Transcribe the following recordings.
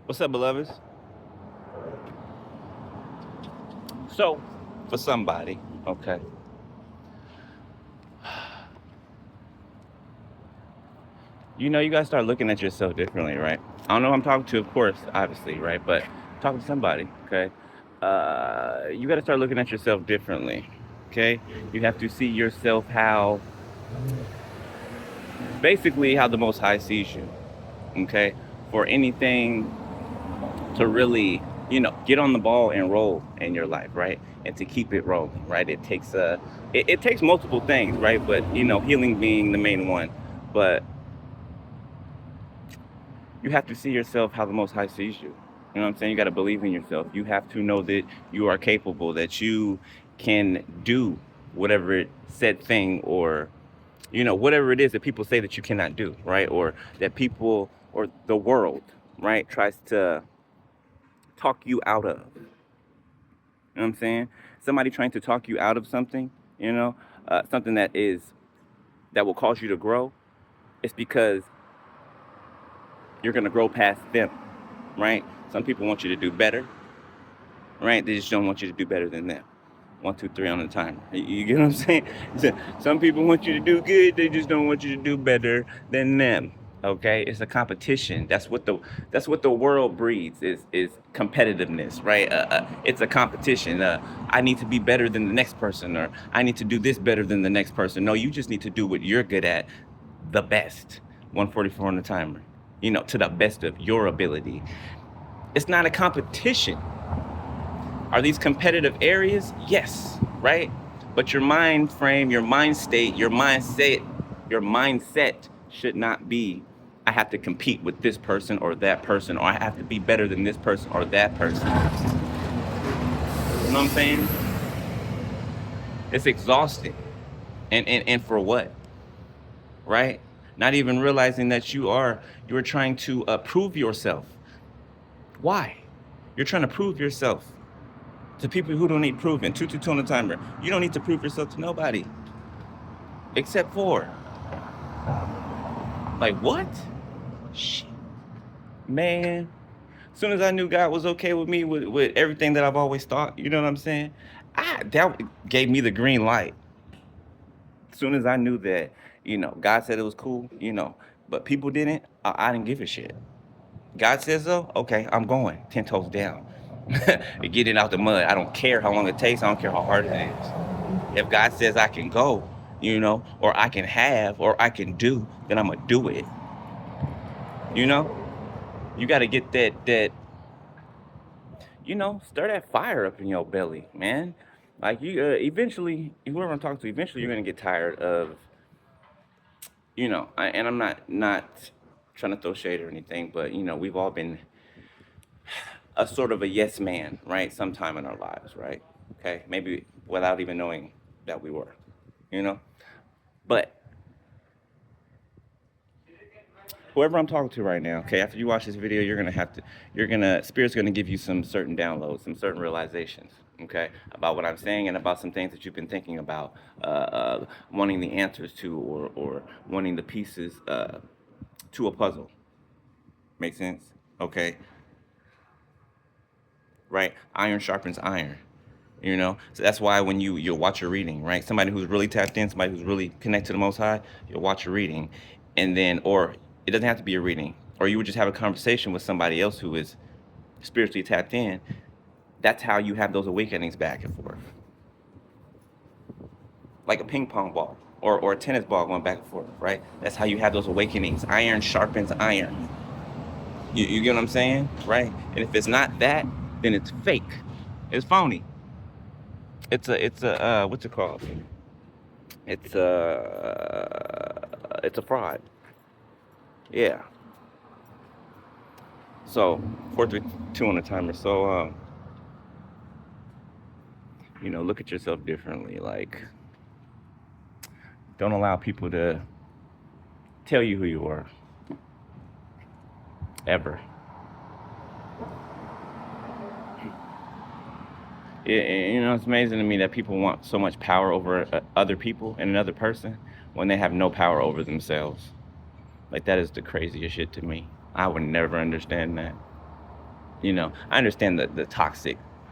What's up, beloveds? So, for somebody, okay, you gotta start looking at yourself differently, right? I don't know who I'm talking to, of course, obviously, right? But talking to somebody, okay? You gotta start looking at yourself differently, okay? You have to see yourself basically, how the Most High sees you, okay? For anything to really, get on the ball and roll in your life, right? And to keep it rolling, right? It takes multiple things, right? But healing being the main one. But you have to see yourself how the Most High sees you. You know what I'm saying? You got to believe in yourself. You have to know that you are capable, that you can do whatever said thing, or whatever it is that people say that you cannot do, right? Or that people or the world, right, tries to talk you out of. You know what I'm saying? Somebody trying to talk you out of something, something that will cause you to grow. It's because you're gonna grow past them, right? Some people want you to do better, right? They just don't want you to do better than them. 1, 2, 3 on the timer. You get what I'm saying? Some people want you to do good. They just don't want you to do better than them. Okay, it's a competition. That's what the world breeds is competitiveness, right? It's a competition. I need to be better than the next person, or I need to do this better than the next person. No, you just need to do what you're good at, the best. 144 on the timer. To the best of your ability. It's not a competition. Are these competitive areas? Yes, right? But your mind frame, your mind state, your mindset should not be, I have to compete with this person or that person, or I have to be better than this person or that person. You know what I'm saying? It's exhausting. And for what? Right? Not even realizing that you're trying to prove yourself. Why? You're trying to prove yourself to people who don't need proving. 222 on the timer. You don't need to prove yourself to nobody except for, like, what? Shit, man. As soon as I knew God was okay with me with everything that I've always thought, you know what I'm saying? That gave me the green light. As soon as I knew that, God said it was cool, but people didn't, I didn't give a shit. God says so, okay, I'm going 10 toes down. Get it out the mud. I don't care how long it takes. I don't care how hard it is. If God says I can go, or I can have, or I can do, then I'm gonna do it. You know, you got to get that. Stir that fire up in your belly, man. Like you, eventually, whoever I'm talking to, eventually you're gonna get tired of, and I'm not trying to throw shade or anything, but we've all been a sort of a yes man, right? Sometime in our lives, right? Okay, maybe without even knowing that we were, you know. But whoever I'm talking to right now, okay, after you watch this video, Spirit's gonna give you some certain downloads, some certain realizations, okay, about what I'm saying and about some things that you've been thinking about, wanting the answers to, or wanting the pieces to a puzzle. Make sense? Okay, right? Iron sharpens iron. So that's why when you'll watch your reading, right? Somebody who's really tapped in, somebody who's really connected to the Most High, you'll watch your reading, and then, or it doesn't have to be a reading, or you would just have a conversation with somebody else who is spiritually tapped in. That's how you have those awakenings back and forth, like a ping pong ball or a tennis ball going back and forth, right? That's how you have those awakenings. Iron sharpens iron. You get what I'm saying, right? And if it's not that, then it's fake. It's phony. It's a what's it called? It's a fraud. Yeah. So 432 on the timer. So look at yourself differently. Like, don't allow people to tell you who you are. Ever. It's amazing to me that people want so much power over other people and another person when they have no power over themselves. Like, that is the craziest shit to me. I would never understand that. I understand the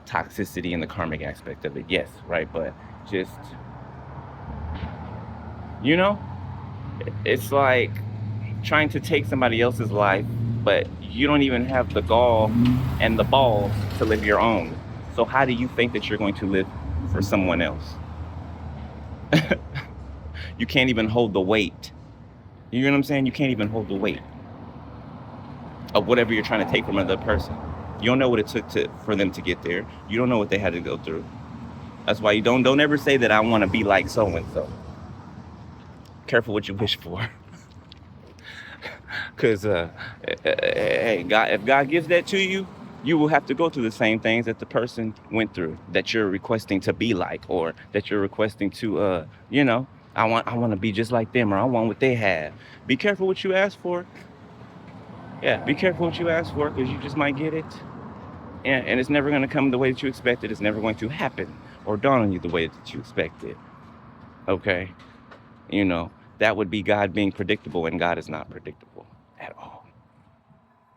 toxicity and the karmic aspect of it, yes, right? But just, you know, it's like trying to take somebody else's life, but you don't even have the gall and the balls to live your own. So how do you think that you're going to live for someone else? You can't even hold the weight. You know what I'm saying? You can't even hold the weight of whatever you're trying to take from another person. You don't know what it took for them to get there. You don't know what they had to go through. That's why you don't ever say that I want to be like so and so. Careful what you wish for, because hey, God, if God gives that to you, you will have to go through the same things that the person went through that you're requesting to be like, or that you're requesting to, I want to be just like them, or I want what they have. Be careful what you ask for. Yeah, be careful what you ask for, because you just might get it. And it's never going to come the way that you expected. It's never going to happen or dawn on you the way that you expected. Okay? You know, that would be God being predictable, and God is not predictable at all.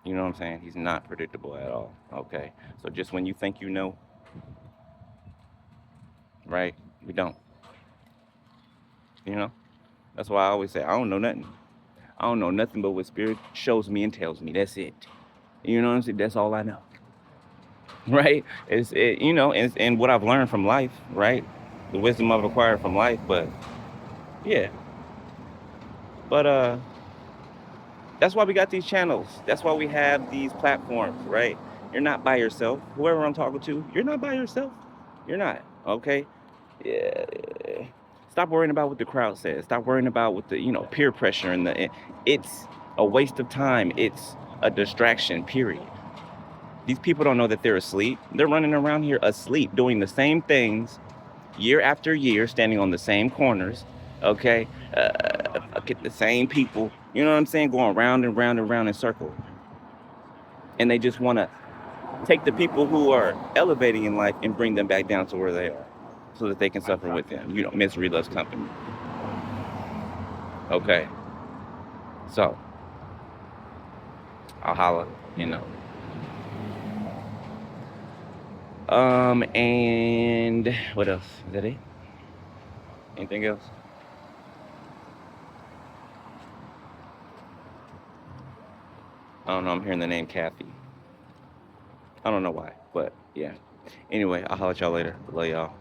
You know what I'm saying? He's not predictable at all. Okay? So just when you think you know, right? We don't. You know? That's why I always say, I don't know nothing. I don't know nothing but what Spirit shows me and tells me. That's it. You know what I'm saying? That's all I know. Right? And what I've learned from life, right? The wisdom I've acquired from life. But yeah. But that's why we got these channels. That's why we have these platforms, right? You're not by yourself. Whoever I'm talking to, you're not by yourself. You're not. Okay? Yeah. Stop worrying about what the crowd says. Stop worrying about what the, peer pressure it's a waste of time. It's a distraction, period. These people don't know that they're asleep. They're running around here asleep, doing the same things year after year, standing on the same corners, okay? Get the same people, you know what I'm saying, going round and round and round in circles. And they just want to take the people who are elevating in life and bring them back down to where they are, so that they can suffer with them. Misery loves company. Okay, so I'll holla, you know. And what else? Is that it? Anything else? I don't know. I'm hearing the name Kathy. I don't know why, but yeah. Anyway, I'll holla at y'all later. Love y'all.